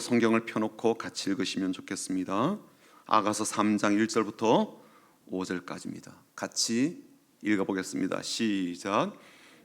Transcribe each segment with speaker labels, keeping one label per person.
Speaker 1: 성경을 펴놓고 같이 읽으시면 좋겠습니다. 아가서 3장 1절부터 5절까지입니다. 같이 읽어보겠습니다. 시작.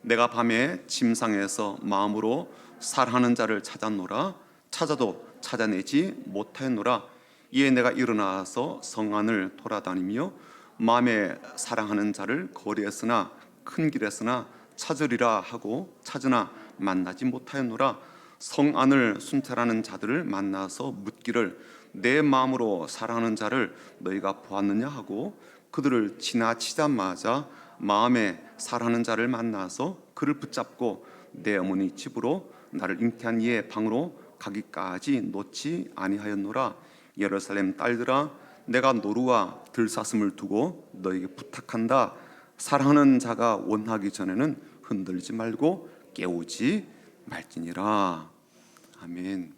Speaker 1: 내가 밤에 침상에서 마음으로 사랑하는 자를 찾았노라. 찾아도 찾아내지 못하였노라. 이에 내가 일어나서 성안을 돌아다니며 마음에 사랑하는 자를 거리에서나 큰 길에서나 찾으리라 하고 찾으나 만나지 못하였노라. 성안을 순찰하는 자들을 만나서 묻기를 내 마음으로 사랑하는 자를 너희가 보았느냐 하고 그들을 지나치자마자 마음에 사랑하는 자를 만나서 그를 붙잡고 내 어머니 집으로 나를 잉태한 이의 방으로 가기까지 놓지 아니하였노라. 예루살렘 딸들아, 내가 노루와 들사슴을 두고 너에게 부탁한다. 사랑하는 자가 원하기 전에는 흔들지 말고 깨우지 말지니라. 아멘.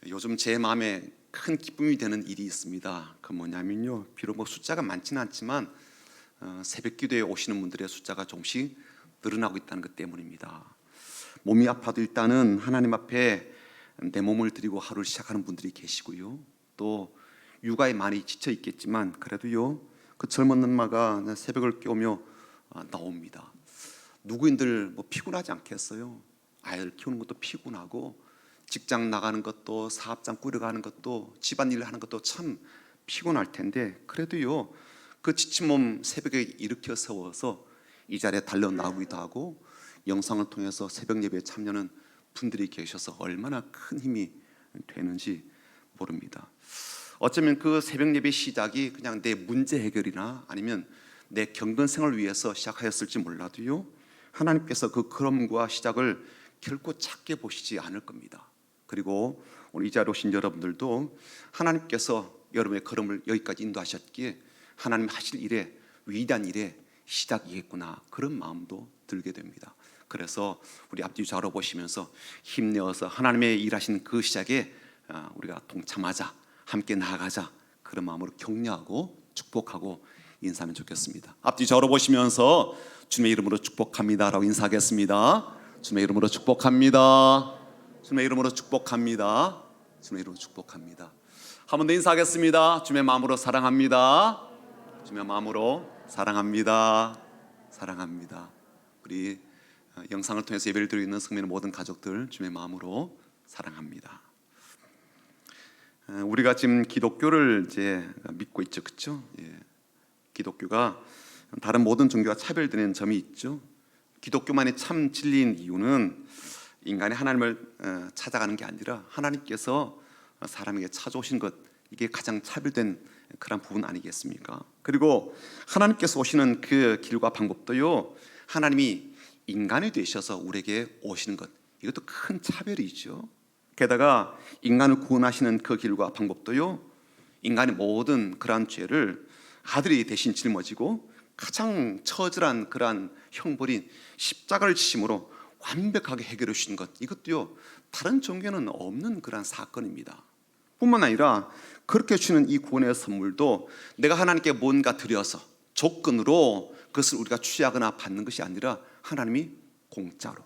Speaker 1: 요즘 제 마음에 큰 기쁨이 되는 일이 있습니다. 그 뭐냐면요, 비록 숫자가 많지는 않지만 새벽 기도에 오시는 분들의 숫자가 조금씩 늘어나고 있다는 것 때문입니다. 몸이 아파도 일단은 하나님 앞에 내 몸을 드리고 하루를 시작하는 분들이 계시고요, 또 육아에 많이 지쳐 있겠지만 그래도요, 그 젊은 엄마가 새벽을 깨우며 나옵니다. 누구인들 피곤하지 않겠어요? 아이들 키우는 것도 피곤하고 직장 나가는 것도 사업장 꾸려가는 것도 집안일 하는 것도 참 피곤할 텐데 그래도요, 그 지친 몸 새벽에 일으켜 세워서 이 자리에 달려 나오기도 하고 영상을 통해서 새벽 예배에 참여하는 분들이 계셔서 얼마나 큰 힘이 되는지 모릅니다. 어쩌면 그 새벽 예배 시작이 그냥 내 문제 해결이나 아니면 내 경건 생활을 위해서 시작하였을지 몰라도요, 하나님께서 그 걸음과 시작을 결코 작게 보시지 않을 겁니다. 그리고 오늘 이 자리에 오신 여러분들도 하나님께서 여러분의 걸음을 여기까지 인도하셨기에 하나님 하실 일에 위대한 일의 시작이겠구나, 그런 마음도 들게 됩니다. 그래서 우리 앞뒤 좌우로 보시면서 힘내어서 하나님의 일하신 그 시작에 우리가 동참하자, 함께 나아가자, 그런 마음으로 격려하고 축복하고 인사하면 좋겠습니다. 앞뒤 좌우로 보시면서 주님의 이름으로 축복합니다라고 인사하겠습니다. 주님의 이름으로 축복합니다. 주님의 이름으로 축복합니다. 주님의 이름으로 축복합니다. 한 번 더 인사하겠습니다. 주님의 마음으로 사랑합니다. 주님의 마음으로 사랑합니다. 사랑합니다. 우리 영상을 통해서 예배를 드리고 있는 성민의 모든 가족들 주님의 마음으로 사랑합니다. 우리가 지금 기독교를 이제 믿고 있죠, 그렇죠? 예. 기독교가 다른 모든 종교와 차별되는 점이 있죠. 기독교만이 참 진리인 이유는 인간이 하나님을 찾아가는 게 아니라 하나님께서 사람에게 찾아오신 것, 이게 가장 차별된 그런 부분 아니겠습니까? 그리고 하나님께서 오시는 그 길과 방법도요, 하나님이 인간이 되셔서 우리에게 오시는 것, 이것도 큰 차별이죠. 게다가 인간을 구원하시는 그 길과 방법도요, 인간의 모든 그러한 죄를 아들이 대신 짊어지고 가장 처절한 그러한 형벌인 십자가를 지심으로 완벽하게 해결해 주신 것, 이것도요 다른 종교는 없는 그러한 사건입니다. 뿐만 아니라 그렇게 주는 이 구원의 선물도 내가 하나님께 뭔가 드려서 조건으로 그것을 우리가 취하거나 받는 것이 아니라 하나님이 공짜로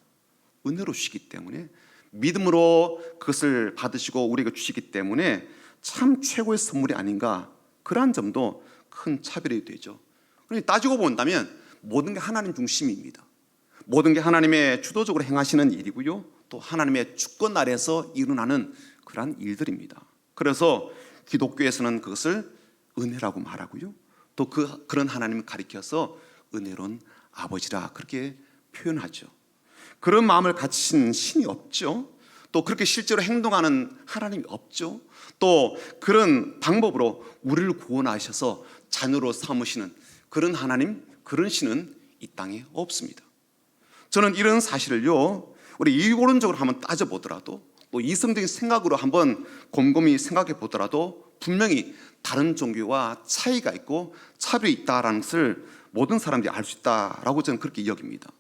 Speaker 1: 은혜로 주시기 때문에, 믿음으로 그것을 받으시고 우리에게 주시기 때문에 참 최고의 선물이 아닌가, 그러한 점도 큰 차별이 되죠. 그러니 따지고 본다면 모든 게 하나님 중심입니다. 모든 게 하나님의 주도적으로 행하시는 일이고요, 또 하나님의 주권 아래에서 일어나는 그러한 일들입니다. 그래서 기독교에서는 그것을 은혜라고 말하고요, 또 그런 하나님을 가리켜서 은혜로운 아버지라 그렇게 표현하죠. 그런 마음을 가지신 신이 없죠. 또 그렇게 실제로 행동하는 하나님이 없죠. 또 그런 방법으로 우리를 구원하셔서 자녀로 삼으시는 그런 하나님, 그런 신은 이 땅에 없습니다. 저는 이런 사실을요, 우리 이론적으로 한번 따져보더라도, 또 이성적인 생각으로 한번 곰곰이 생각해 보더라도 분명히 다른 종교와 차이가 있고 차별이 있다라는 것을 모든 사람들이 알 수 있다라고 저는 그렇게 여깁니다.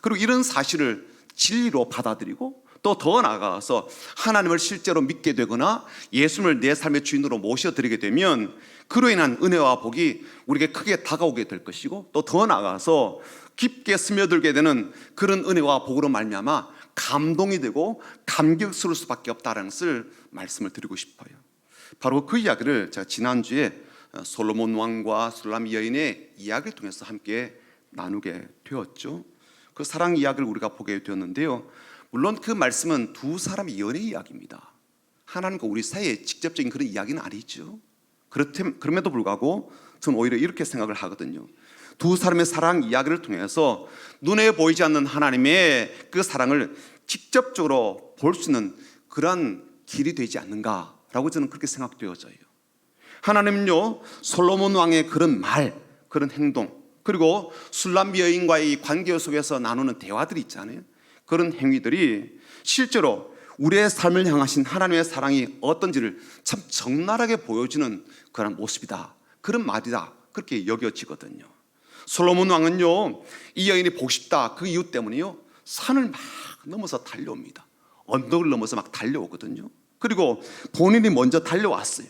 Speaker 1: 그리고 이런 사실을 진리로 받아들이고 또 더 나아가서 하나님을 실제로 믿게 되거나 예수님을 내 삶의 주인으로 모셔드리게 되면 그로 인한 은혜와 복이 우리에게 크게 다가오게 될 것이고, 또 더 나아가서 깊게 스며들게 되는 그런 은혜와 복으로 말미암아 감동이 되고 감격스러울 수밖에 없다는 것을 말씀을 드리고 싶어요. 바로 그 이야기를 제가 지난주에 솔로몬 왕과 술람 여인의 이야기를 통해서 함께 나누게 되었죠. 그 사랑 이야기를 우리가 보게 되었는데요, 물론 그 말씀은 두 사람의 연애 이야기입니다. 하나님과 우리 사이의 직접적인 그런 이야기는 아니죠. 그럼에도 불구하고 저는 오히려 이렇게 생각을 하거든요. 두 사람의 사랑 이야기를 통해서 눈에 보이지 않는 하나님의 그 사랑을 직접적으로 볼 수 있는 그러한 길이 되지 않는가라고 저는 그렇게 생각되어져요. 하나님은요, 솔로몬 왕의 그런 말, 그런 행동, 그리고 술람 여인과의 관계 속에서 나누는 대화들이 있잖아요. 그런 행위들이 실제로 우리의 삶을 향하신 하나님의 사랑이 어떤지를 참 적나라하게 보여주는 그런 모습이다, 그런 말이다, 그렇게 여겨지거든요. 솔로몬 왕은요, 이 여인이 보고 싶다 그 이유 때문에요, 산을 막 넘어서 달려옵니다. 언덕을 넘어서 막 달려오거든요. 그리고 본인이 먼저 달려왔어요.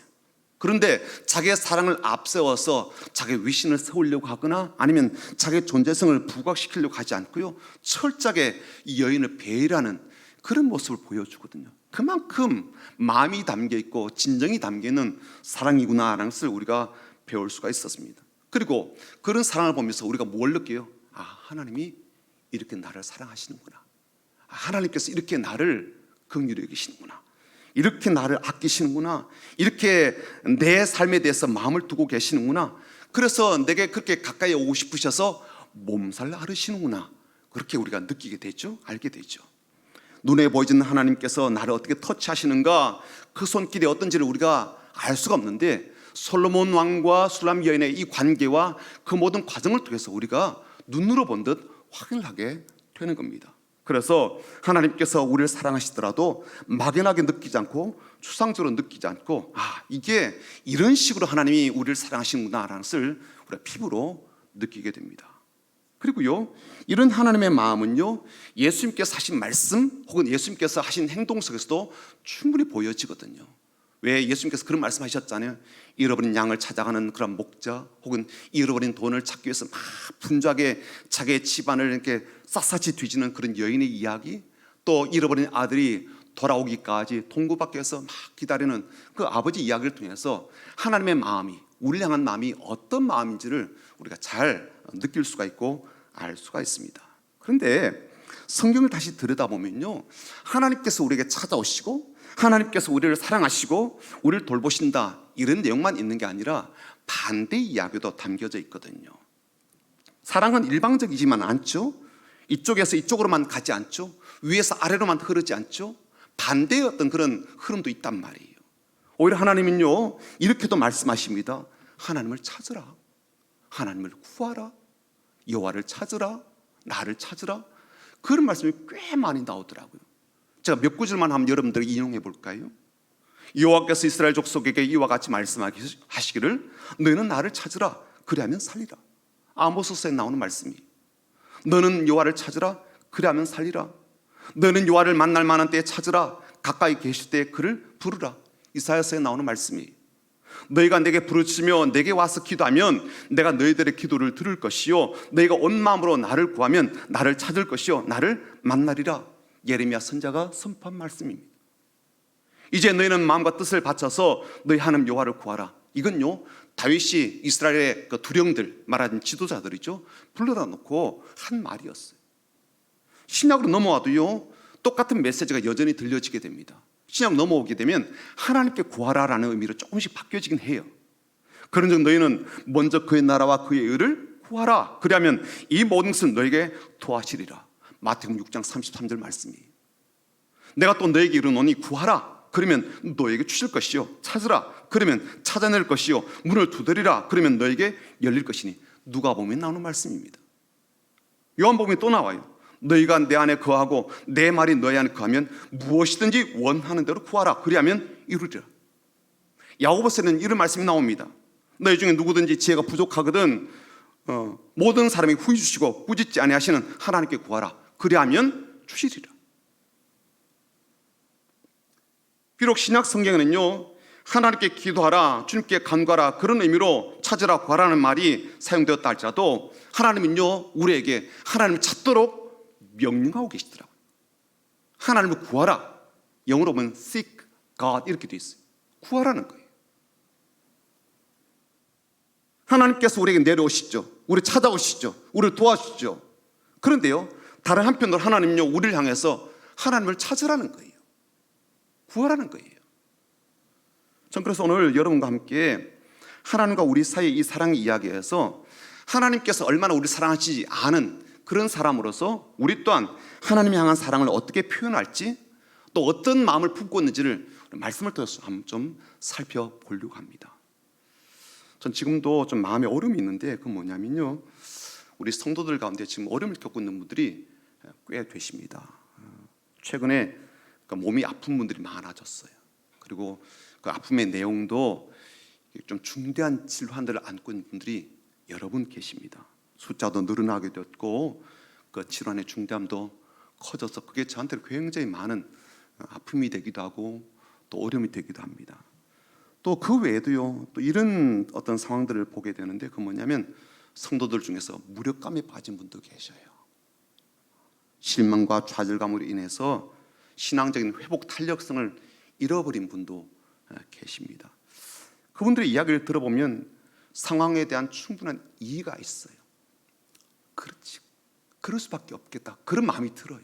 Speaker 1: 그런데 자기의 사랑을 앞세워서 자기의 위신을 세우려고 하거나 아니면 자기의 존재성을 부각시키려고 하지 않고요, 철저하게 이 여인을 배려하는 그런 모습을 보여주거든요. 그만큼 마음이 담겨있고 진정이 담겨있는 사랑이구나라는 것을 우리가 배울 수가 있었습니다. 그리고 그런 사랑을 보면서 우리가 뭘 느껴요? 하나님이 이렇게 나를 사랑하시는구나, 하나님께서 이렇게 나를 긍휼히 여기시는구나, 이렇게 나를 아끼시는구나, 이렇게 내 삶에 대해서 마음을 두고 계시는구나, 그래서 내게 그렇게 가까이 오고 싶으셔서 몸살 앓으시는구나, 그렇게 우리가 느끼게 되죠. 알게 되죠. 눈에 보이지는 하나님께서 나를 어떻게 터치하시는가, 그 손길이 어떤지를 우리가 알 수가 없는데 솔로몬 왕과 술람 여인의 이 관계와 그 모든 과정을 통해서 우리가 눈으로 본 듯 확인을 하게 되는 겁니다. 그래서 하나님께서 우리를 사랑하시더라도 막연하게 느끼지 않고 추상적으로 느끼지 않고 이게 이런 식으로 하나님이 우리를 사랑하시는구나라는 것을 우리가 피부로 느끼게 됩니다. 그리고요, 이런 하나님의 마음은요, 예수님께서 하신 말씀 혹은 예수님께서 하신 행동 속에서도 충분히 보여지거든요. 왜 예수님께서 그런 말씀하셨잖아요. 잃어버린 양을 찾아가는 그런 목자, 혹은 잃어버린 돈을 찾기 위해서 막 분주하게 자기의 집안을 이렇게 샅샅이 뒤지는 그런 여인의 이야기, 또 잃어버린 아들이 돌아오기까지 통구 밖에서 막 기다리는 그 아버지 이야기를 통해서 하나님의 마음이, 우리를 향한 마음이 어떤 마음인지를 우리가 잘 느낄 수가 있고 알 수가 있습니다. 그런데 성경을 다시 들여다보면요, 하나님께서 우리에게 찾아오시고 하나님께서 우리를 사랑하시고 우리를 돌보신다, 이런 내용만 있는 게 아니라 반대의 이야기도 담겨져 있거든요. 사랑은 일방적이지만 않죠. 이쪽에서 이쪽으로만 가지 않죠. 위에서 아래로만 흐르지 않죠. 반대의 어떤 그런 흐름도 있단 말이에요. 오히려 하나님은요, 이렇게도 말씀하십니다. 하나님을 찾으라, 하나님을 구하라, 여호와를 찾으라, 나를 찾으라, 그런 말씀이 꽤 많이 나오더라고요. 제가 몇 구절만 한번 여러분들에게 인용해 볼까요? 여호와께서 이스라엘 족속에게 이와 같이 말씀하시기를 너희는 나를 찾으라, 그리하면 살리라. 아모스서에 나오는 말씀이, 너는 여호와를 찾으라, 그리하면 살리라. 너는 여호와를 만날 만한 때에 찾으라, 가까이 계실 때에 그를 부르라. 이사야서에 나오는 말씀이, 너희가 내게 부르짖으며 내게 와서 기도하면 내가 너희들의 기도를 들을 것이요 너희가 온 마음으로 나를 구하면 나를 찾을 것이요 나를 만나리라. 예레미야 선지자가 선포한 말씀입니다. 이제 너희는 마음과 뜻을 바쳐서 너희 하나님 여호와를 구하라. 이건요, 다윗이 이스라엘의 그 두령들, 말하는 지도자들이죠, 불러다 놓고 한 말이었어요. 신약으로 넘어와도요, 똑같은 메시지가 여전히 들려지게 됩니다. 신약 넘어오게 되면 하나님께 구하라라는 의미로 조금씩 바뀌어지긴 해요. 그런즉 너희는 먼저 그의 나라와 그의 의를 구하라, 그리하면 이 모든 것은 너에게 더하시리라. 마태복음 6장 33절 말씀이에요. 내가 또 너에게 이르노니 구하라, 그러면 너에게 주실 것이요, 찾으라, 그러면 찾아낼 것이요, 문을 두드리라, 그러면 너에게 열릴 것이니. 누가복음에 나오는 말씀입니다. 요한복음에 또 나와요. 너희가 내 안에 거하고 내 말이 너희 안에 거하면 무엇이든지 원하는 대로 구하라, 그리하면 이루리라. 야고보서에는 이런 말씀이 나옵니다. 너희 중에 누구든지 지혜가 부족하거든 모든 사람이 후히 주시고 꾸짖지 아니하시는 하나님께 구하라, 그리하면 주시리라. 비록 신약 성경에는요, 하나님께 기도하라, 주님께 간구하라, 그런 의미로 찾으라, 구하라는 말이 사용되었다 할지라도 하나님은요, 우리에게 하나님을 찾도록 명령하고 계시더라고요. 하나님을 구하라. 영어로 보면 seek God 이렇게 돼 있어요. 구하라는 거예요. 하나님께서 우리에게 내려오시죠. 우리 찾아오시죠. 우리를 도와주시죠. 그런데요, 다른 한편으로 하나님요, 우리를 향해서 하나님을 찾으라는 거예요. 구하라는 거예요. 전 그래서 오늘 여러분과 함께 하나님과 우리 사이의 이 사랑 이야기에서 하나님께서 얼마나 우리를 사랑하시지 아는 그런 사람으로서 우리 또한 하나님이 향한 사랑을 어떻게 표현할지, 또 어떤 마음을 품고 있는지를 말씀을 통해서 한번 좀 살펴보려고 합니다. 전 지금도 좀 마음에 어려움이 있는데, 그건 뭐냐면요, 우리 성도들 가운데 지금 어려움을 겪고 있는 분들이 꽤 되십니다. 최근에 몸이 아픈 분들이 많아졌어요. 그리고 그 아픔의 내용도 좀 중대한 질환들을 안고 있는 분들이 여러 분 계십니다. 숫자도 늘어나게 되었고 그 질환의 중대함도 커져서 그게 저한테 굉장히 많은 아픔이 되기도 하고 또 어려움이 되기도 합니다. 또 그 외에도요, 또 이런 어떤 상황들을 보게 되는데, 그 뭐냐면 성도들 중에서 무력감에 빠진 분도 계셔요. 실망과 좌절감으로 인해서 신앙적인 회복 탄력성을 잃어버린 분도 계십니다. 그분들의 이야기를 들어보면 상황에 대한 충분한 이해가 있어요. 그렇지, 그럴 수밖에 없겠다, 그런 마음이 들어요.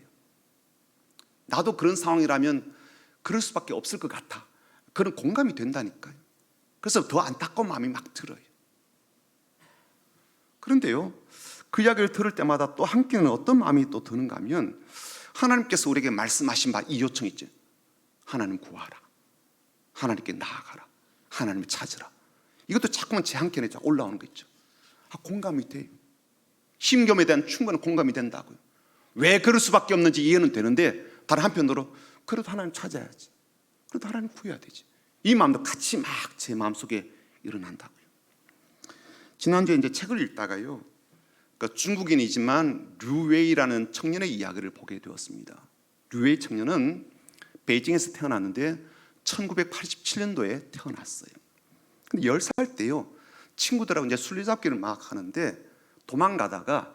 Speaker 1: 나도 그런 상황이라면 그럴 수밖에 없을 것 같아, 그런 공감이 된다니까요. 그래서 더 안타까운 마음이 막 들어요. 그런데요, 그 이야기를 들을 때마다 또 한켠에는 어떤 마음이 또 드는가 하면, 하나님께서 우리에게 말씀하신 바 이 요청 있죠. 하나님 구하라, 하나님께 나아가라, 하나님을 찾으라. 이것도 자꾸만 제 한켠에 올라오는 거 있죠. 공감이 돼요. 심경에 대한 충분한 공감이 된다고요. 왜 그럴 수밖에 없는지 이해는 되는데, 다른 한편으로 그래도 하나님 찾아야지, 그래도 하나님 구해야 되지, 이 마음도 같이 막 제 마음속에 일어난다고요. 지난주에 이제 책을 읽다가요, 그러니까 중국인이지만 류웨이라는 청년의 이야기를 보게 되었습니다. 류웨이 청년은 베이징에서 태어났는데 1987년도에 태어났어요. 근데 10살 때요, 친구들하고 이제 술래잡기를 막 하는데 도망가다가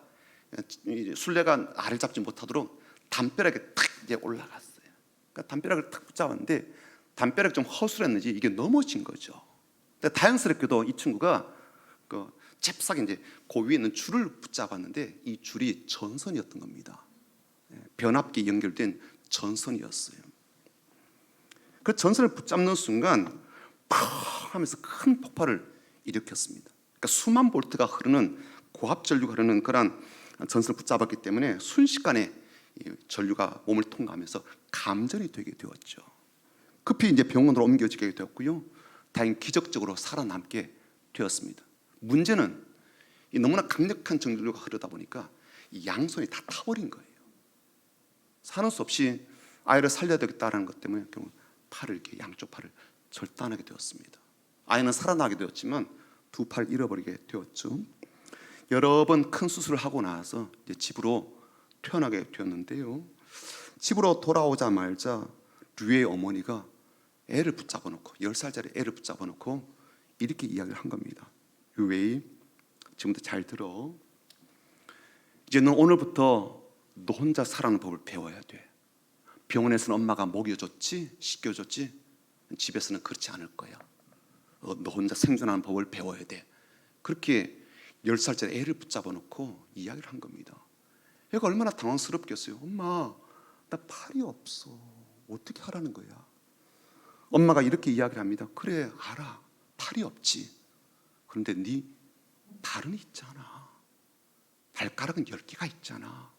Speaker 1: 술래가 알을 잡지 못하도록 담벼락에 탁 이제 올라갔어요. 그러니까 담벼락을 탁 붙잡았는데 담벼락이 좀 허술했는지 이게 넘어진 거죠. 근데 다행스럽게도 이 친구가 그 잽싸게 이제 그 위에 있는 줄을 붙잡았는데 이 줄이 전선이었던 겁니다. 변압기에 연결된 전선이었어요. 그 전선을 붙잡는 순간 팍 하면서 큰 폭발을 일으켰습니다. 그러니까 수만 볼트가 흐르는 고압 전류가 흐르는 그런 전선을 붙잡았기 때문에 순식간에 전류가 몸을 통과하면서 감전이 되게 되었죠. 급히 이제 병원으로 옮겨지게 되었고요, 다행히 기적적으로 살아남게 되었습니다. 문제는 이 너무나 강력한 전류가 흐르다 보니까 이 양손이 다 타버린 거예요. 사는 수 없이 아이를 살려야 되겠다는 것 때문에 결국 팔을 이렇게 양쪽 팔을 절단하게 되었습니다. 아이는 살아나게 되었지만 두 팔을 잃어버리게 되었죠. 여러 번 큰 수술을 하고 나서 이제 집으로 퇴원하게 되었는데요, 집으로 돌아오자마자 류의 어머니가 애를 붙잡아 놓고, 10살짜리 애를 붙잡아 놓고 이렇게 이야기를 한 겁니다. 류웨이, 지금부터 잘 들어. 이제 너 오늘부터 너 혼자 살아가는 법을 배워야 돼. 병원에서는 엄마가 먹여줬지, 씻겨줬지, 집에서는 그렇지 않을 거야. 너 혼자 생존하는 법을 배워야 돼. 그렇게 10살짜리 애를 붙잡아 놓고 이야기를 한 겁니다. 애가 얼마나 당황스럽겠어요. 엄마, 나 팔이 없어, 어떻게 하라는 거야? 엄마가 이렇게 이야기를 합니다. 그래, 알아, 팔이 없지. 그런데 네 발은 있잖아. 발가락은 10개가 있잖아.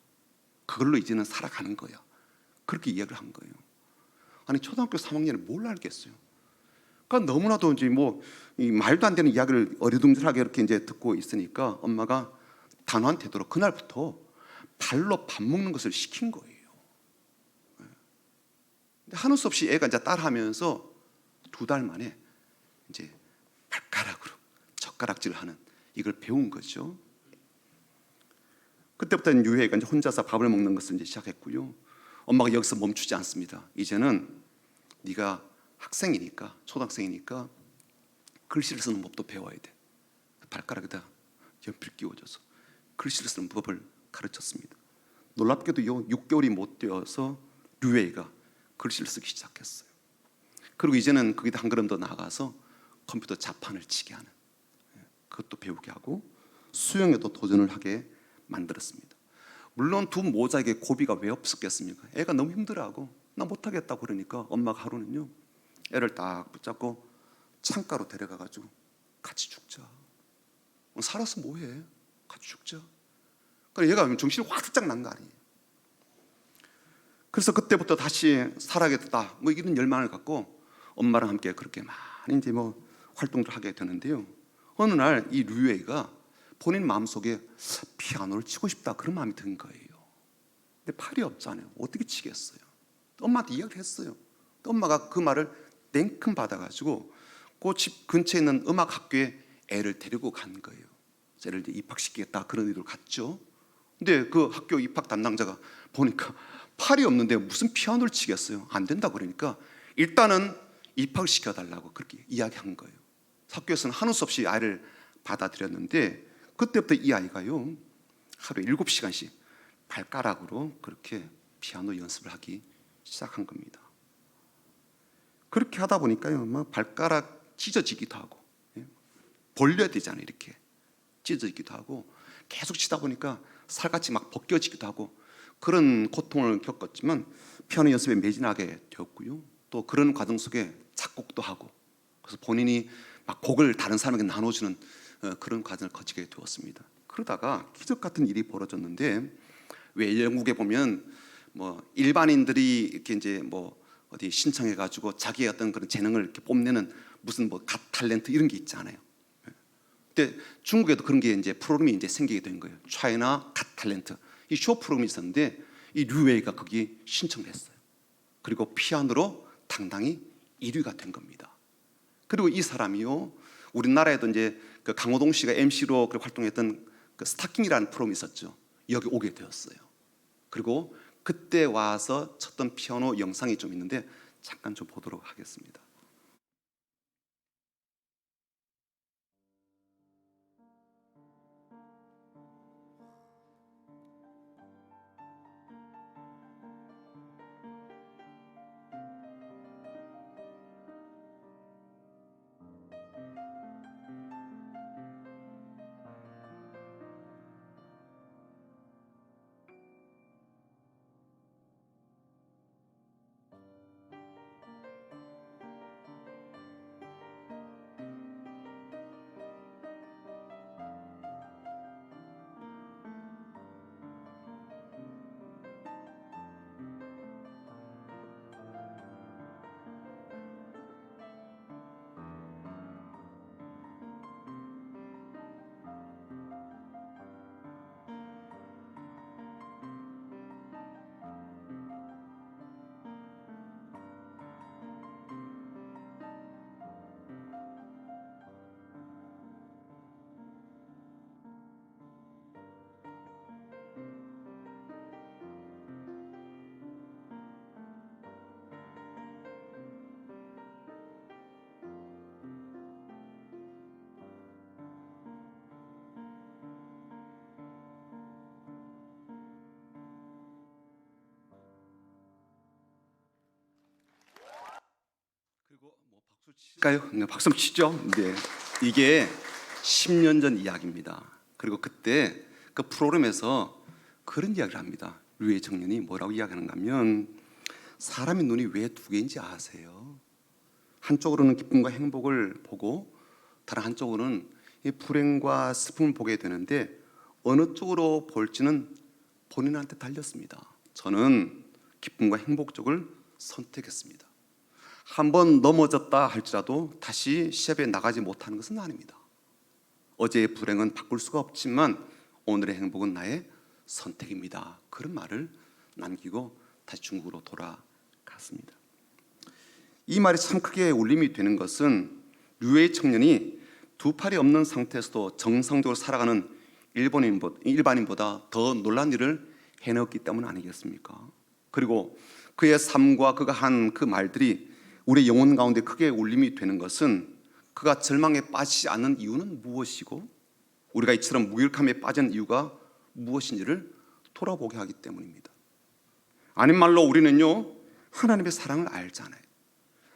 Speaker 1: 그걸로 이제는 살아가는 거야. 그렇게 이야기를 한 거예요. 아니, 초등학교 3학년에 뭘 알겠어요? 그러니까 너무나도 이제 이 말도 안 되는 이야기를 어리둥절하게 이렇게 이제 듣고 있으니까 엄마가 단호한 태도로 그날부터 발로 밥 먹는 것을 시킨 거예요. 근데 하는 수 없이 애가 이제 따라하면서 2달 만에 이제 발가락으로 젓가락질을 하는 이걸 배운 거죠. 그때부터 유해가 이제 혼자서 밥을 먹는 것을 이제 시작했고요. 엄마가 여기서 멈추지 않습니다. 이제는 네가 학생이니까, 초등학생이니까 글씨를 쓰는 법도 배워야 돼. 발가락에다 연필 끼워줘서 글씨를 쓰는 법을 가르쳤습니다. 놀랍게도 6개월이 못 되어서 류웨이가 글씨를 쓰기 시작했어요. 그리고 이제는 거기다 한 걸음 더 나아가서 컴퓨터 자판을 치게 하는, 그것도 배우게 하고 수영에도 도전을 하게 만들었습니다. 물론 두 모자에게 고비가 왜 없었겠습니까? 애가 너무 힘들어하고 나 못하겠다고 그러니까 엄마가 하루는요 애를 딱 붙잡고 창가로 데려가가지고 같이 죽자. 살아서 뭐해? 같이 죽자. 그래 얘가 정신이 화들짝 난 거 아니에요. 그래서 그때부터 다시 살아야겠다 뭐 이런 열망을 갖고 엄마랑 함께 그렇게 많이 이제 뭐 활동을 하게 되는데요. 어느 날 이 류웨이가 본인 마음속에 피아노를 치고 싶다 그런 마음이 든 거예요. 근데 팔이 없잖아요. 어떻게 치겠어요? 엄마한테 이야기를 했어요. 엄마가 그 말을 냉큼 받아가지고 그 집 근처에 있는 음악 학교에 애를 데리고 간 거예요. 애를 이제 입학시키겠다 그런 의도로 갔죠. 근데 그 학교 입학 담당자가 보니까 팔이 없는데 무슨 피아노를 치겠어요? 안 된다 그러니까 일단은 입학을 시켜달라고 그렇게 이야기한 거예요. 학교에서는 한우 수 없이 아이를 받아들였는데 그때부터 이 아이가요 하루에 7시간씩 발가락으로 그렇게 피아노 연습을 하기 시작한 겁니다. 그렇게 하다 보니까요 막 발가락 찢어지기도 하고, 벌려야 되잖아요. 이렇게 찢어지기도 하고 계속 치다 보니까 살같이 막 벗겨지기도 하고 그런 고통을 겪었지만 피아노 연습에 매진하게 되었고요. 또 그런 과정 속에 작곡도 하고 그래서 본인이 막 곡을 다른 사람에게 나눠주는 그런 과정을 거치게 되었습니다. 그러다가 기적 같은 일이 벌어졌는데, 왜 영국에 보면 뭐 일반인들이 이렇게 이제 뭐 어디 신청해 가지고 자기의 어떤 그런 재능을 이렇게 뽐내는 무슨 뭐 갓 탤런트 이런 게 있잖아요. 근데 중국에도 그런 게 이제 프로그램이 이제 생기게 된 거예요. 차이나 갓 탤런트 이 쇼 프로그램이 있었는데 이 류웨이가 거기 신청을 했어요. 그리고 피아노로 당당히 1위가 된 겁니다. 그리고 이 사람이요 우리나라에도 이제 그 강호동 씨가 MC로 활동했던 그 스타킹이라는 프로그램이 있었죠. 여기 오게 되었어요. 그리고 그때 와서 쳤던 피아노 영상이 좀 있는데 잠깐 좀 보도록 하겠습니다. 그리고 뭐 박수 칠까요? 네, 박수 치죠. 네, 이게 10년 전 이야기입니다. 그리고 그때 그 프로그램에서 그런 이야기를 합니다. 류의 청년이 뭐라고 이야기하는가 하면 사람의 눈이 왜 두 개인지 아세요? 한쪽으로는 기쁨과 행복을 보고 다른 한쪽으로는 이 불행과 슬픔을 보게 되는데 어느 쪽으로 볼지는 본인한테 달렸습니다. 저는 기쁨과 행복 쪽을 선택했습니다. 한번 넘어졌다 할지라도 다시 시합에 나가지 못하는 것은 아닙니다. 어제의 불행은 바꿀 수가 없지만 오늘의 행복은 나의 선택입니다. 그런 말을 남기고 다시 중국으로 돌아갔습니다. 이 말이 참 크게 울림이 되는 것은 류의 청년이 두 팔이 없는 상태에서도 정상적으로 살아가는 일반인보다 더 놀란 일을 해냈기 때문 아니겠습니까? 그리고 그의 삶과 그가 한 그 말들이 우리의 영혼 가운데 크게 울림이 되는 것은 그가 절망에 빠지지 않는 이유는 무엇이고 우리가 이처럼 무기력함에 빠진 이유가 무엇인지를 돌아보게 하기 때문입니다. 아닌 말로 우리는요, 하나님의 사랑을 알잖아요.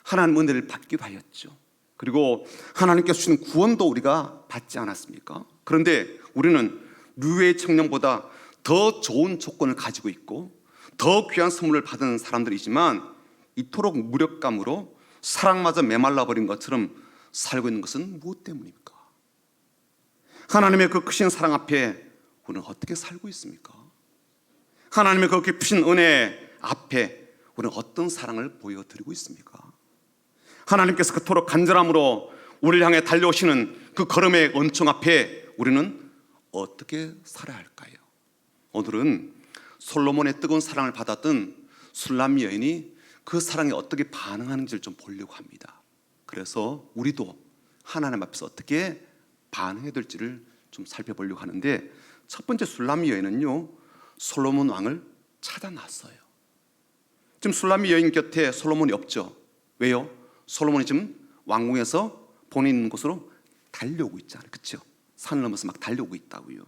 Speaker 1: 하나님 은혜를 받기도 하였죠. 그리고 하나님께서 주시는 구원도 우리가 받지 않았습니까? 그런데 우리는 류의 청년보다 더 좋은 조건을 가지고 있고 더 귀한 선물을 받은 사람들이지만 이토록 무력감으로 사랑마저 메말라 버린 것처럼 살고 있는 것은 무엇 때문입니까? 하나님의 그 크신 사랑 앞에 우리는 어떻게 살고 있습니까? 하나님의 그 깊으신 은혜 앞에 우리는 어떤 사랑을 보여드리고 있습니까? 하나님께서 그토록 간절함으로 우리를 향해 달려오시는 그 걸음의 은총 앞에 우리는 어떻게 살아야 할까요? 오늘은 솔로몬의 뜨거운 사랑을 받았던 술람 여인이 그 사랑에 어떻게 반응하는지를 좀 보려고 합니다. 그래서 우리도 하나님 앞에서 어떻게 반응해야 될지를 좀 살펴보려고 하는데, 첫 번째 술람 여인은요, 솔로몬 왕을 찾아 나섰어요. 지금 술람 여인 곁에 솔로몬이 없죠. 왜요? 솔로몬이 지금 왕궁에서 본인 있는 곳으로 달려오고 있잖아요. 그렇죠? 산을 넘어서 막 달려오고 있다고요.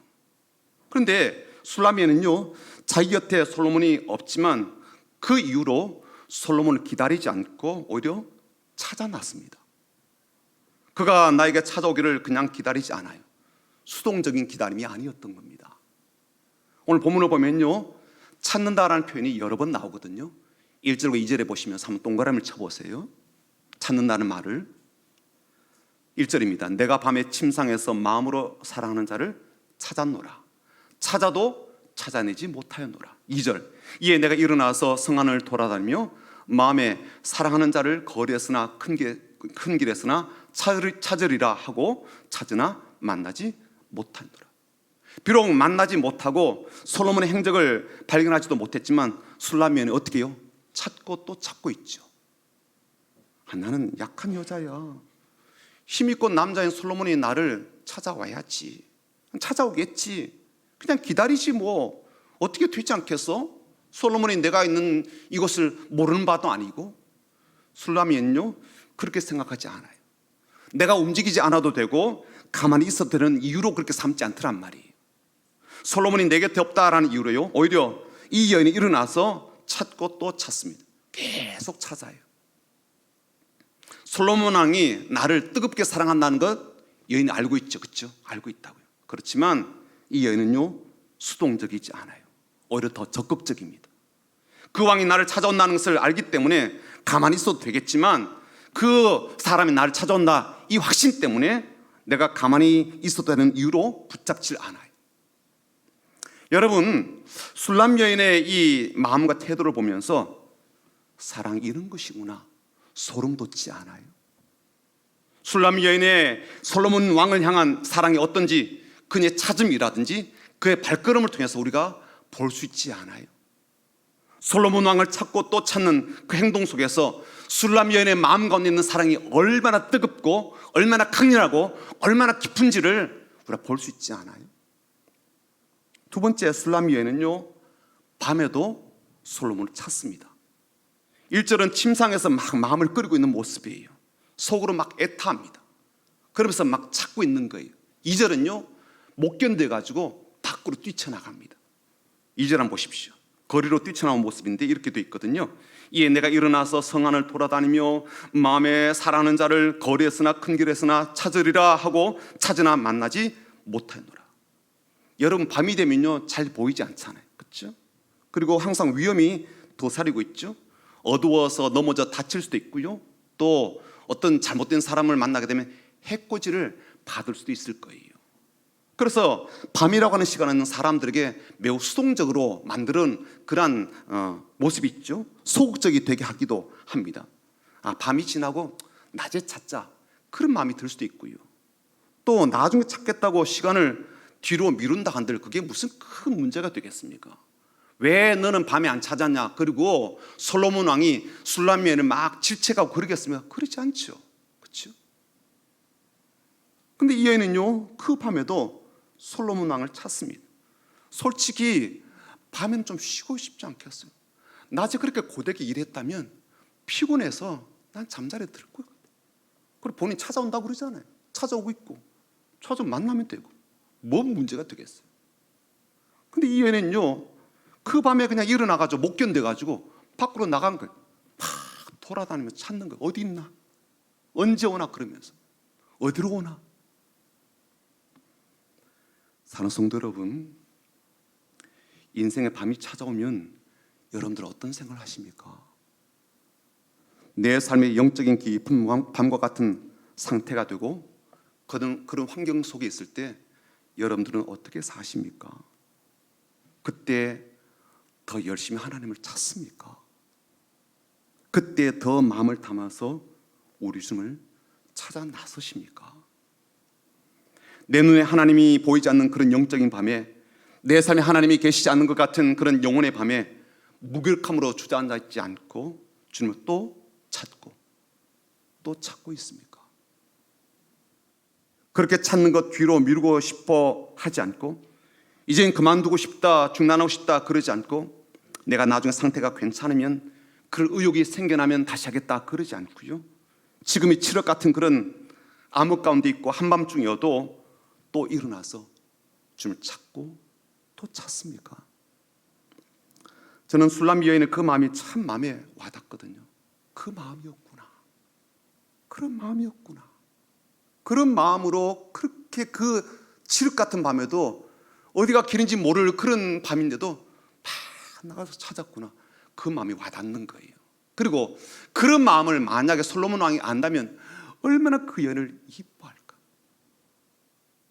Speaker 1: 그런데 술람 여인은요, 자기 곁에 솔로몬이 없지만 그 이후로 솔로몬을 기다리지 않고 오히려 찾아 나섭니다. 그가 나에게 찾아오기를 그냥 기다리지 않아요. 수동적인 기다림이 아니었던 겁니다. 오늘 본문을 보면요, 찾는다라는 표현이 여러 번 나오거든요. 1절과 2절에 보시면서 한번 동그라미를 쳐보세요. 찾는다는 말을 1절입니다. 내가 밤에 침상에서 마음으로 사랑하는 자를 찾았노라. 찾아도 찾아내지 못하였노라. 2절, 이에 내가 일어나서 성안을 돌아다니며 마음에 사랑하는 자를 거리에서나 큰 길에서나 찾으리라 하고 찾으나 만나지 못하노라. 비록 만나지 못하고 솔로몬의 행적을 발견하지도 못했지만 술람 여인은 어떻게 해요? 찾고 또 찾고 있죠. 나는 약한 여자야. 힘있고 남자인 솔로몬이 나를 찾아와야지, 찾아오겠지, 그냥 기다리지 뭐 어떻게 되지 않겠어? 솔로몬이 내가 있는 이곳을 모르는 바도 아니고. 술람이는요, 그렇게 생각하지 않아요. 내가 움직이지 않아도 되고 가만히 있어도 되는 이유로 그렇게 삼지 않더란 말이에요. 솔로몬이 내 곁에 없다라는 이유로요, 오히려 이 여인이 일어나서 찾고 또 찾습니다. 계속 찾아요. 솔로몬 왕이 나를 뜨겁게 사랑한다는 것 여인이 알고 있죠. 그렇죠? 알고 있다고요. 그렇지만 이 여인은요, 수동적이지 않아요. 오히려 더 적극적입니다. 그 왕이 나를 찾아온다는 것을 알기 때문에 가만히 있어도 되겠지만 그 사람이 나를 찾아온다 이 확신 때문에 내가 가만히 있어도 되는 이유로 붙잡질 않아요. 여러분, 술람 여인의 이 마음과 태도를 보면서 사랑이 이런 것이구나 소름 돋지 않아요? 술람 여인의 솔로몬 왕을 향한 사랑이 어떤지 그의 찾음이라든지 그의 발걸음을 통해서 우리가 볼 수 있지 않아요? 솔로몬 왕을 찾고 또 찾는 그 행동 속에서 술람 여인의 마음 가운데 있는 사랑이 얼마나 뜨겁고 얼마나 강렬하고 얼마나 깊은지를 우리가 볼 수 있지 않아요? 두 번째, 술람 여인은요, 밤에도 솔로몬을 찾습니다. 1절은 침상에서 막 마음을 끓이고 있는 모습이에요. 속으로 막 애타합니다. 그러면서 막 찾고 있는 거예요. 2절은요, 못 견뎌가지고 밖으로 뛰쳐나갑니다. 2절 한번 보십시오. 거리로 뛰쳐나온 모습인데 이렇게 돼 있거든요. 이에 내가 일어나서 성안을 돌아다니며 마음에 사랑하는 자를 거리에서나 큰 길에서나 찾으리라 하고 찾으나 만나지 못하노라. 여러분, 밤이 되면요, 잘 보이지 않잖아요. 그렇죠? 그리고 항상 위험이 도사리고 있죠. 어두워서 넘어져 다칠 수도 있고요, 또 어떤 잘못된 사람을 만나게 되면 해코지를 받을 수도 있을 거예요. 그래서 밤이라고 하는 시간은 사람들에게 매우 수동적으로 만드는 그러한 모습이 있죠. 소극적이 되게 하기도 합니다. 밤이 지나고 낮에 찾자, 그런 마음이 들 수도 있고요, 또 나중에 찾겠다고 시간을 뒤로 미룬다 한들 그게 무슨 큰 문제가 되겠습니까? 왜 너는 밤에 안 찾았냐? 그리고 솔로몬 왕이 술람 여인을 막 질책하고 그러겠습니까? 그러지 않죠. 그렇죠? 근데 이 여인은요, 그 밤에도 솔로몬 왕을 찾습니다. 솔직히 밤에는 좀 쉬고 싶지 않겠어요? 낮에 그렇게 고되게 일했다면 피곤해서 난 잠자리에 들 것 같아요. 그리고 본인 찾아온다고 그러잖아요. 찾아오고 있고 찾아오면 만나면 되고 뭔 문제가 되겠어요? 근데 이 여인은요, 그 밤에 그냥 일어나가지고 못 견뎌가지고 밖으로 나간 거예요. 막 돌아다니면서 찾는 거예요. 어디 있나? 언제 오나? 그러면서 어디로 오나? 사랑하는 성도 여러분, 인생의 밤이 찾아오면 여러분들 어떤 생각을 하십니까? 내 삶의 영적인 깊은 밤과 같은 상태가 되고 그런 환경 속에 있을 때 여러분들은 어떻게 사십니까? 그때 더 열심히 하나님을 찾습니까? 그때 더 마음을 담아서 우리 주님을 찾아 나서십니까? 내 눈에 하나님이 보이지 않는 그런 영적인 밤에, 내 삶에 하나님이 계시지 않는 것 같은 그런 영혼의 밤에 무기력함으로 주저앉아 있지 않고 주님을 또 찾고 또 찾고 있습니까? 그렇게 찾는 것 뒤로 미루고 싶어 하지 않고, 이젠 그만두고 싶다, 중단하고 싶다 그러지 않고, 내가 나중에 상태가 괜찮으면, 그럴 의욕이 생겨나면 다시 하겠다 그러지 않고요, 지금이 7월 같은 그런 암흑 가운데 있고 한밤중이어도 또 일어나서 주님을 찾고 또 찾습니까? 저는 술람 여인의 그 마음이 참 마음에 와닿거든요. 그 마음이었구나, 그런 마음이었구나. 그런 마음으로 그렇게 그 칠흑 같은 밤에도 어디가 길인지 모를 그런 밤인데도 막 나가서 찾았구나. 그 마음이 와닿는 거예요. 그리고 그런 마음을 만약에 솔로몬 왕이 안다면 얼마나 그 여인을 이뻐할까,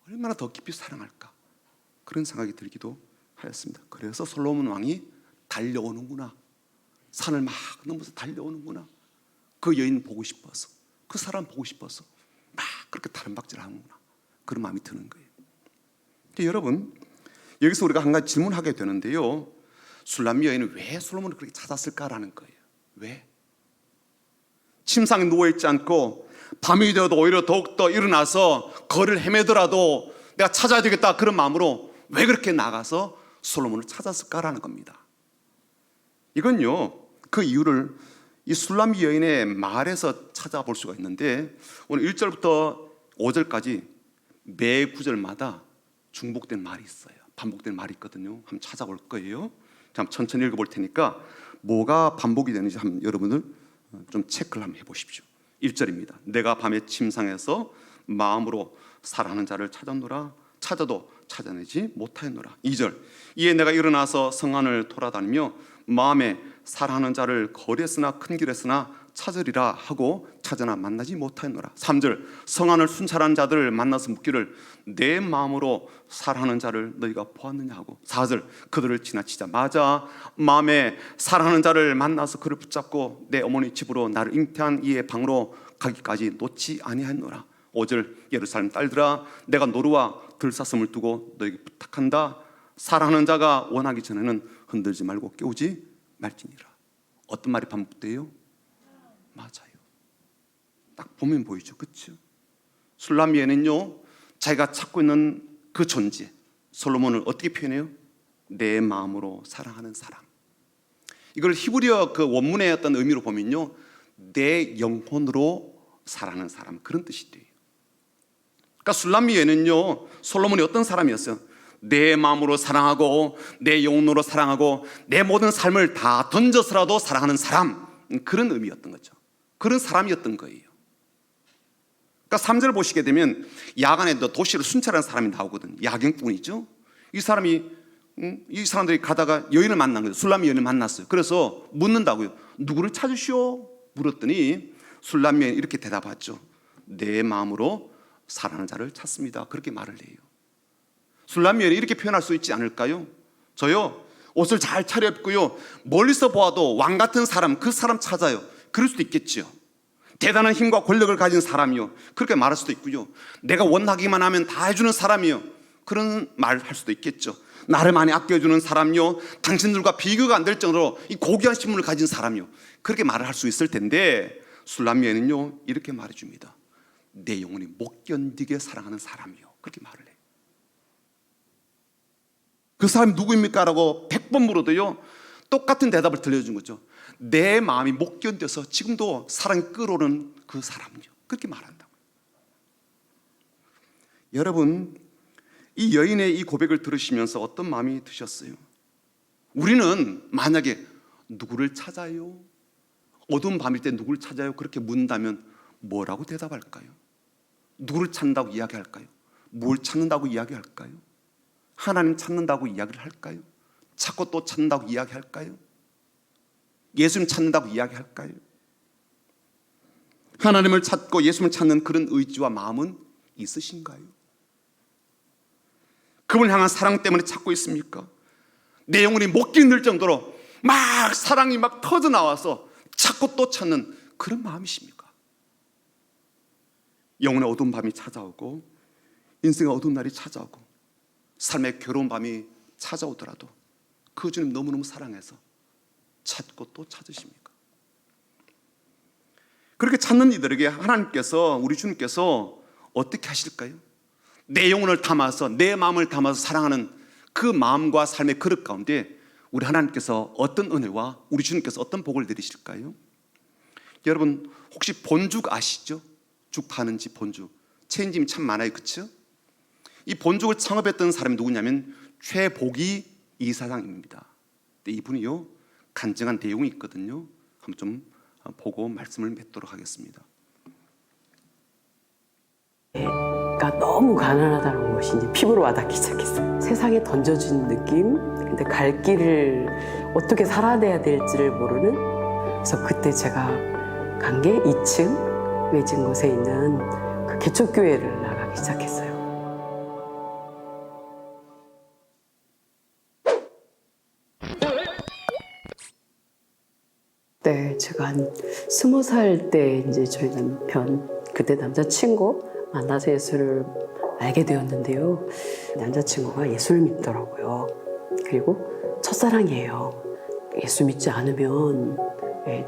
Speaker 1: 얼마나 더 깊이 사랑할까, 그런 생각이 들기도 하였습니다. 그래서 솔로몬 왕이 달려오는구나, 산을 막 넘어서 달려오는구나, 그 여인 보고 싶어서, 그 사람 보고 싶어서 막 그렇게 다른박질 하는구나, 그런 마음이 드는 거예요. 여러분, 여기서 우리가 한 가지 질문하게 되는데요, 술람 여인은 왜 솔로몬을 그렇게 찾았을까라는 거예요. 왜? 침상에 누워있지 않고 밤이 되어도 오히려 더욱더 일어나서 거리를 헤매더라도 내가 찾아야 되겠다, 그런 마음으로 왜 그렇게 나가서 솔로몬을 찾았을까라는 겁니다. 이건요, 그 이유를 이 술람 여인의 말에서 찾아볼 수가 있는데, 오늘 1절부터 5절까지 매 구절마다 중복된 말이 있어요. 반복된 말이 있거든요. 한번 찾아볼 거예요. 자, 천천히 읽어볼 테니까 뭐가 반복이 되는지 한번 여러분들 좀 체크를 한번 해보십시오. 1절입니다. 내가 밤에 침상에서 마음으로 사랑하는 자를 찾았노라. 찾아도 찾아내지 못하였노라. 2절. 이에 내가 일어나서 성안을 돌아다니며 마음에 사랑하는 자를 거리에서나 큰 길에서나 찾으리라 하고 찾으나 만나지 못하였노라. 3절. 성안을 순찰한 자들을 만나서 묻기를 내 마음으로 사랑하는 자를 너희가 보았느냐 하고. 4절. 그들을 지나치자마자 마음에 사랑하는 자를 만나서 그를 붙잡고 내 어머니 집으로 나를 잉태한 이의 방으로 가기까지 놓지 아니하였노라. 5절. 예루살렘 딸들아, 내가 노루와 들사슴을 두고 너에게 부탁한다. 사랑하는 자가 원하기 전에는 흔들지 말고 깨우지 말지니라. 어떤 말이 반복돼요? 맞아요. 딱 보면 보이죠, 그렇죠? 술람미에는요, 자기가 찾고 있는 그 존재, 솔로몬을 어떻게 표현해요? 내 마음으로 사랑하는 사람. 이걸 히브리어 그 원문의 어떤 의미로 보면요, 내 영혼으로 사랑하는 사람, 그런 뜻이 돼요. 그러니까 술람미에는요, 솔로몬이 어떤 사람이었어요? 내 마음으로 사랑하고 내 영혼으로 사랑하고 내 모든 삶을 다 던져서라도 사랑하는 사람, 그런 의미였던 거죠. 그런 사람이었던 거예요. 그러니까 3절 보시게 되면 야간에 도시를 순찰하는 사람이 나오거든요. 야경꾼이죠. 이 사람들이 가다가 여인을 만난 거예요. 술람 여인을 만났어요. 그래서 묻는다고요. 누구를 찾으시오? 물었더니 술람 여인이 이렇게 대답하죠. 내 마음으로 사랑하는 자를 찾습니다. 그렇게 말을 해요. 술람 여인이 이렇게 표현할 수 있지 않을까요? 저요, 옷을 잘 차려입고요, 멀리서 보아도 왕 같은 사람, 그 사람 찾아요. 그럴 수도 있겠죠. 대단한 힘과 권력을 가진 사람이요, 그렇게 말할 수도 있고요. 내가 원하기만 하면 다 해주는 사람이요, 그런 말을 할 수도 있겠죠. 나를 많이 아껴주는 사람이요, 당신들과 비교가 안 될 정도로 이 고귀한 신분을 가진 사람이요, 그렇게 말을 할 수 있을 텐데, 술람미에는요 이렇게 말해줍니다. 내 영혼이 못 견디게 사랑하는 사람이요, 그렇게 말을 해요. 그 사람이 누구입니까? 라고 100번 물어도요, 똑같은 대답을 들려준 거죠. 내 마음이 못 견뎌서 지금도 사랑이 끓어오르는 그 사람이요, 그렇게 말한다고. 여러분, 이 여인의 이 고백을 들으시면서 어떤 마음이 드셨어요? 우리는 만약에 누구를 찾아요? 어두운 밤일 때 누구를 찾아요? 그렇게 묻는다면 뭐라고 대답할까요? 누구를 찾는다고 이야기할까요? 뭘 찾는다고 이야기할까요? 하나님 찾는다고 이야기를 할까요? 찾고 또 찾는다고 이야기할까요? 예수님 찾는다고 이야기할까요? 하나님을 찾고 예수님을 찾는 그런 의지와 마음은 있으신가요? 그분을 향한 사랑 때문에 찾고 있습니까? 내 영혼이 못 견딜 정도로 막 사랑이 막 터져 나와서 찾고 또 찾는 그런 마음이십니까? 영혼의 어두운 밤이 찾아오고 인생의 어두운 날이 찾아오고 삶의 괴로운 밤이 찾아오더라도 그 주님 너무너무 사랑해서 찾고 또 찾으십니까? 그렇게 찾는 이들에게 하나님께서, 우리 주님께서 어떻게 하실까요? 내 영혼을 담아서, 내 마음을 담아서 사랑하는 그 마음과 삶의 그릇 가운데 우리 하나님께서 어떤 은혜와 우리 주님께서 어떤 복을 내리실까요? 여러분 혹시 본죽 아시죠? 죽 파는 집 본죽. 체인점이 참 많아요, 그렇죠? 이 본죽을 창업했던 사람이 누구냐면 최복이 이사장입니다. 근데 이분이요 간증한 내용이 있거든요. 한번 좀 보고 말씀을 맺도록 하겠습니다.
Speaker 2: 가 너무 가난하다는 것이 이제 피부로 와닿기 시작했어요. 세상에 던져진 느낌, 근데 갈 길을 어떻게 살아내야 될지를 모르는. 그래서 그때 제가 간 게 2층 외진 곳에 있는 그 개척교회를 나가기 시작했어요. 네, 제가 한 20살 때 이제 저희 남편, 그때 남자친구 만나서 예수를 알게 되었는데요. 남자친구가 예수를 믿더라고요. 그리고 첫사랑이에요. 예수 믿지 않으면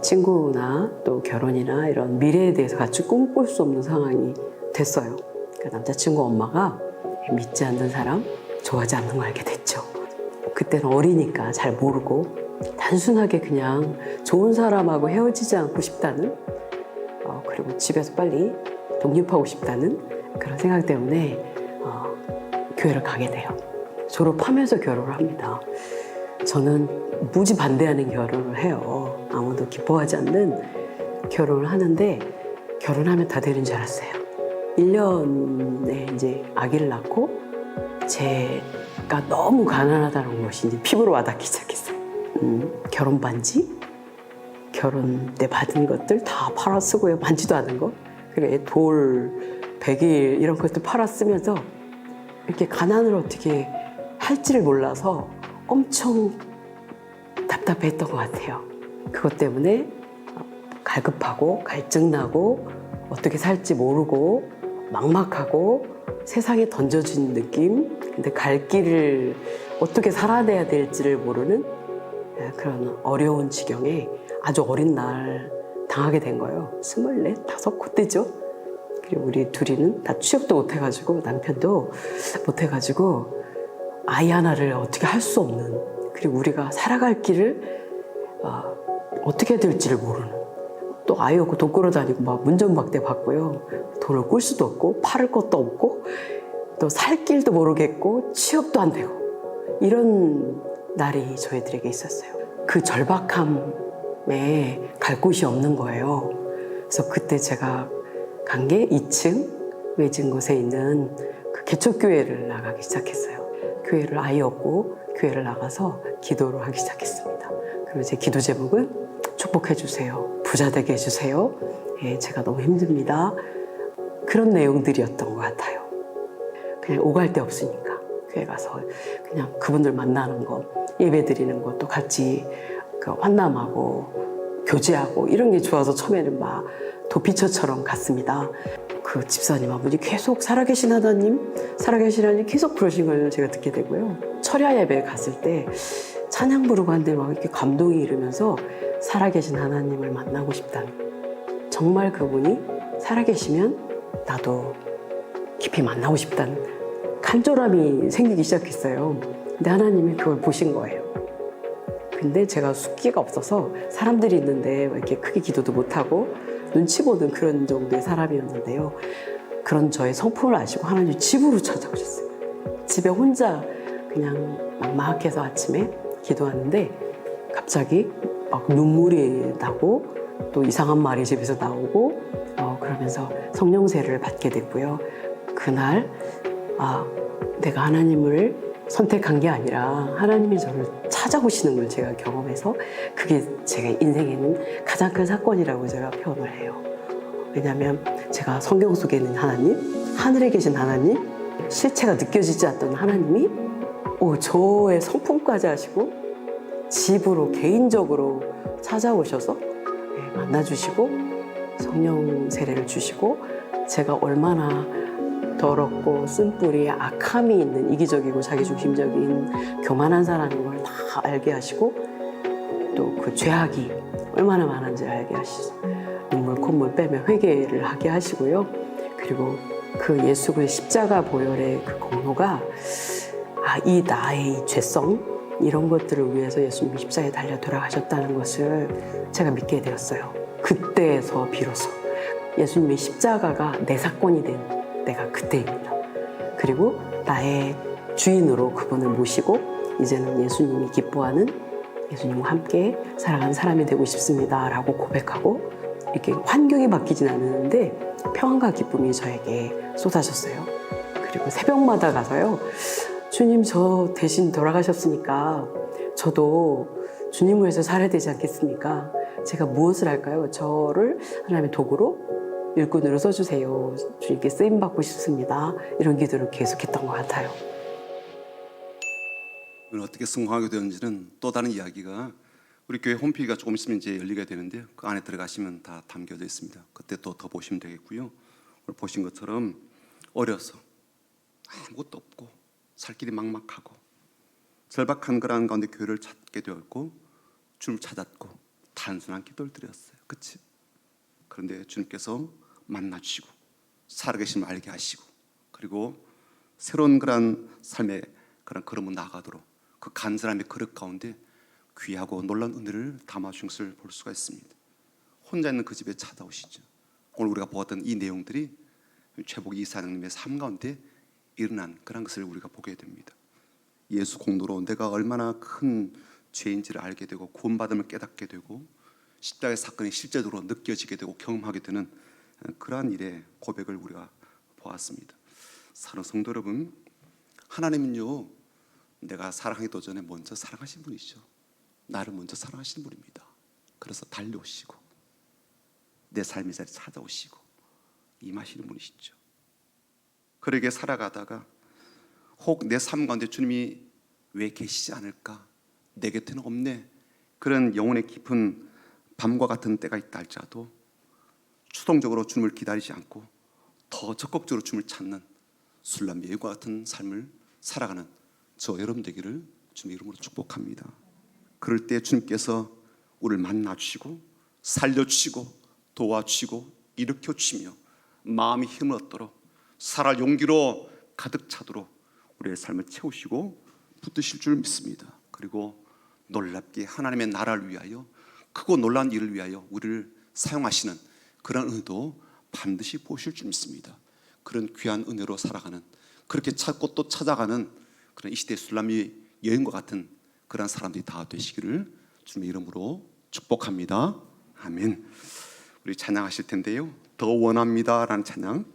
Speaker 2: 친구나 또 결혼이나 이런 미래에 대해서 같이 꿈꿀 수 없는 상황이 됐어요. 그러니까 남자친구 엄마가 믿지 않는 사람, 좋아하지 않는 걸 알게 됐죠. 그때는 어리니까 잘 모르고 단순하게 그냥 좋은 사람하고 헤어지지 않고 싶다는, 그리고 집에서 빨리 독립하고 싶다는 그런 생각 때문에 교회를 가게 돼요. 졸업하면서 결혼을 합니다. 저는 무지 반대하는 결혼을 해요. 아무도 기뻐하지 않는 결혼을 하는데 결혼하면 다 되는 줄 알았어요. 1년에 이제 아기를 낳고 제가 너무 가난하다는 것이 이제 피부로 와닿기 시작했어요. 결혼 반지, 결혼 때 받은 것들 다 팔아 쓰고요. 만지도 않은 거. 그리고 돌, 백일 이런 것도 팔아 쓰면서 이렇게 가난을 어떻게 할지를 몰라서 엄청 답답했던 것 같아요. 그것 때문에 갈급하고 갈증나고 어떻게 살지 모르고 막막하고 세상에 던져진 느낌, 근데 갈 길을 어떻게 살아내야 될지를 모르는 그런 어려운 지경에 아주 어린 날 당하게 된 거예요. 24, 5 그때죠. 그리고 우리 둘이는 다 취업도 못해가지고 남편도 못해가지고 아이 하나를 어떻게 할 수 없는, 그리고 우리가 살아갈 길을 어떻게 해야 될지를 모르는, 또 아이 없고 돈 끌어다니고 막 문전박대 받고요. 돈을 꿀 수도 없고 팔을 것도 없고 또 살 길도 모르겠고 취업도 안 되고 이런 날이 저희들에게 있었어요. 그 절박함에 갈 곳이 없는 거예요. 그래서 그때 제가 간 게 2층 외진 곳에 있는 그 개척교회를 나가기 시작했어요. 교회를 아예 없고 교회를 나가서 기도를 하기 시작했습니다. 그리고 제 기도 제목은 축복해 주세요. 부자 되게 해주세요. 제가 너무 힘듭니다. 그런 내용들이었던 것 같아요. 그냥 오갈 데 없으니까 교회 가서 그냥 그분들 만나는 거, 예배 드리는 것도 같이 그 환남하고 교제하고 이런 게 좋아서 처음에는 막 도피처처럼 갔습니다. 그 집사님 한 분이 계속 살아계신 하나님, 살아계신 하나님 계속 부르신 걸 제가 듣게 되고요. 철야 예배에 갔을 때 찬양 부르고 한데 막 이렇게 감동이 일으면서 살아계신 하나님을 만나고 싶다는, 정말 그분이 살아계시면 나도 깊이 만나고 싶다는 간절함이 생기기 시작했어요. 근데 하나님이 그걸 보신 거예요. 근데 제가 숫기가 없어서 사람들이 있는데 이렇게 크게 기도도 못하고 눈치 보는 그런 정도의 사람이었는데요. 그런 저의 성품을 아시고 하나님 집으로 찾아오셨어요. 집에 혼자 그냥 막막해서 아침에 기도하는데 갑자기 막 눈물이 나고 또 이상한 말이 집에서 나오고 그러면서 성령세를 받게 됐고요. 그날 내가 하나님을 선택한 게 아니라 하나님이 저를 찾아오시는 걸 제가 경험해서 그게 제가 인생에는 가장 큰 사건이라고 제가 표현을 해요. 왜냐하면 제가 성경 속에 있는 하나님, 하늘에 계신 하나님, 실체가 느껴지지 않던 하나님이 저의 성품까지 하시고 집으로 개인적으로 찾아오셔서 만나주시고 성령 세례를 주시고 제가 얼마나 더럽고 쓴뿌리 악함이 있는 이기적이고 자기중심적인 교만한 사람인 걸 다 알게 하시고 또 그 죄악이 얼마나 많은지 알게 하시고 눈물 콧물 빼며 회개를 하게 하시고요. 그리고 그 예수 그 십자가 보혈의 그 공로가 이 나의 이 죄성 이런 것들을 위해서 예수님이 십자가에 달려 돌아가셨다는 것을 제가 믿게 되었어요. 그때에서 비로소 예수님의 십자가가 내 사건이 된 때가 그때입니다. 그리고 나의 주인으로 그분을 모시고 이제는 예수님이 기뻐하는 예수님과 함께 살아가는 사람이 되고 싶습니다 라고 고백하고 이렇게 환경이 바뀌진 않았는데 평안과 기쁨이 저에게 쏟아졌어요. 그리고 새벽마다 가서요. 주님 저 대신 돌아가셨으니까 저도 주님을 위해서 살아야 되지 않겠습니까? 제가 무엇을 할까요? 저를 하나님의 도구로 일꾼으로 써주세요. 주님께 쓰임받고 싶습니다. 이런 기도를 계속했던 것 같아요.
Speaker 1: 어떻게 성공하게 되었는지는 또 다른 이야기가 우리 교회 홈페이지가 조금 있으면 이제 열리게 되는데요. 그 안에 들어가시면 다 담겨져 있습니다. 그때 또 더 보시면 되겠고요. 오늘 보신 것처럼 어려서 아무것도 없고 살 길이 막막하고 절박한 그러한 가운데 교회를 찾게 되었고 주님을 찾았고 단순한 기도를 드렸어요. 그치? 그런데 주님께서 만나주시고 살아계심을 알게 하시고 그리고 새로운 그러한 삶의 그런 걸음을 나아가도록 그 간절함의 그릇 가운데 귀하고 놀라운 은혜를 담아주신 것을 볼 수가 있습니다. 혼자 있는 그 집에 찾아오시죠. 오늘 우리가 보았던 이 내용들이 최복 이사장님의 삶 가운데 일어난 그런 것을 우리가 보게 됩니다. 예수 공로로 내가 얼마나 큰 죄인지를 알게 되고 구원받음을 깨닫게 되고 십자가의 사건이 실제적으로 느껴지게 되고 경험하게 되는 그러한 일의 고백을 우리가 보았습니다. 사랑하는 성도 여러분, 하나님은요 내가 사랑하기도 전에 먼저 사랑하신 분이죠. 나를 먼저 사랑하신 분입니다. 그래서 달려오시고 내 삶의 자리에 찾아오시고 임하시는 분이시죠. 그러게 살아가다가 혹 내 삶 가운데 주님이 왜 계시지 않을까? 내 곁에는 없네. 그런 영혼의 깊은 밤과 같은 때가 있다 할지라도 추동적으로 주님을 기다리지 않고 더 적극적으로 주님을 찾는 술람 예과 같은 삶을 살아가는 저 여러분 되기를 주님의 이름으로 축복합니다. 그럴 때 주님께서 우리를 만나주시고 살려주시고 도와주시고 일으켜주시며 마음이 힘을 얻도록 살아갈 용기로 가득 차도록 우리의 삶을 채우시고 붙드실 줄 믿습니다. 그리고 놀랍게 하나님의 나라를 위하여 크고 놀라운 일을 위하여 우리를 사용하시는 그런 은혜도 반드시 보실 줄 믿습니다. 그런 귀한 은혜로 살아가는 그렇게 찾고 또 찾아가는 그런 이 시대의 술람이 여인과 같은 그런 사람들이 다 되시기를 주님의 이름으로 축복합니다. 아멘. 우리 찬양하실 텐데요. 더 원합니다라는 찬양